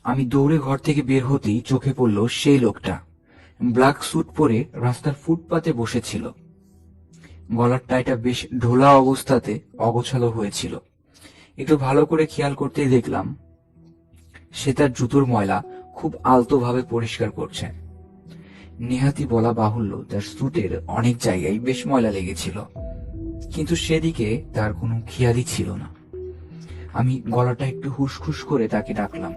আমি দৌড়ে ঘর থেকে বের হতেই চোখে পড়ল সেই লোকটা। ব্ল্যাক স্যুট পরে রাস্তার ফুটপাতে বসেছিল। গলার টাইটা বেশ ঢোলা অবস্থাতে অগোছালো হয়েছিল। একটু ভালো করে খেয়াল করতেই দেখলাম সে তার জুতোর ময়লা খুব আলতোভাবে পরিষ্কার করছে। নেহাতি বলা বাহুল্য, তার স্যুটের অনেক জায়গায় বেশ ময়লা লেগেছিল, কিন্তু সেদিকে তার কোনো খেয়ালই ছিল না। আমি গলাটা একটু হুসখুস করে তাকে ডাকলাম,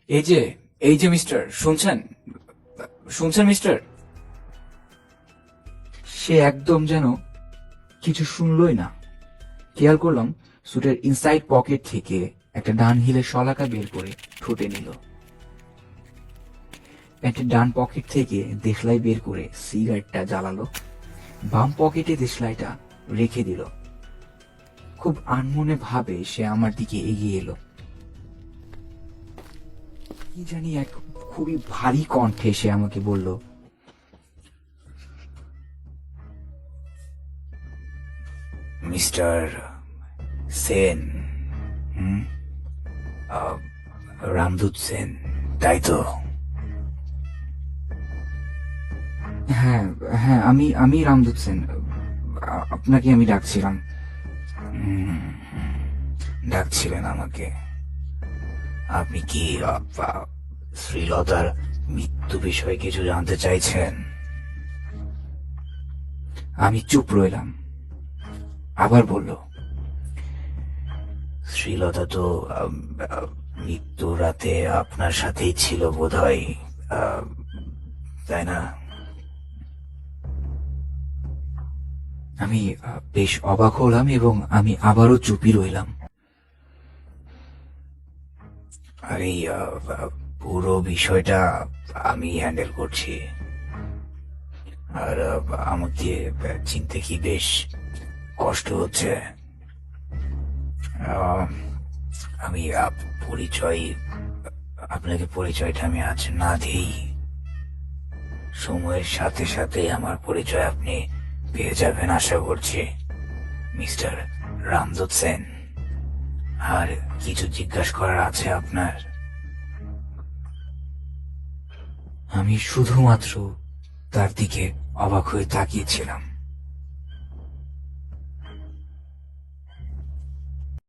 এই যে এই যে মিস্টার, শুনছেন শুনছেন মিস্টার? সে একদম যেন কিছু শুনলই না। খেয়াল করলাম স্যুটের ইনসাইড পকেট থেকে একটা ডান হিলের শলাকা বের করে ঠোঁটে নিল। প্যান্টের ডান পকেট থেকে দেশলাই বের করে সিগারেটটা জ্বালালো। বাম পকেটে দেশলাইটা রেখে দিল। খুব আনমনে ভাবে সে আমার দিকে এগিয়ে এলো। কি জানি এক খুবই ভারী কণ্ঠে সে আমাকে বলল, মিস্টার সেন, রামদূত সেন, তাই তো? হ্যাঁ হ্যাঁ, আমি রামদূত সেন। আপনাকে আমি ডাকছিলাম। ডাকছিলেন আমাকে? আপনি কি শ্রীলতার মৃত্যু বিষয়ে কিছু জানতে চাইছেন? আমি চুপ রইলাম। আবার বলল, শ্রীলতা তো মৃত্যু রাতে আপনার সাথেই ছিল বোধহয়, তাই না? আমি বেশ অবাক হলাম এবং আমি আবারও চুপই রইলাম। আর এই পুরো বিষয়টা আমি হ্যান্ডেল করছি। আর আমাকে চিনতে কি বেশ কষ্ট হচ্ছে। আমি আপনাকে পরিচয়টা আমি আজ না দিই, সময়ের সাথে সাথে আমার পরিচয় আপনি পেয়ে যাবেন আশা করছি, মিস্টার রামদূত সেন। আর কিছু জিজ্ঞাসা করার আছে আপনার? আমি শুধুমাত্র তার দিকে অবাক হয়ে তাকিয়েছিলাম।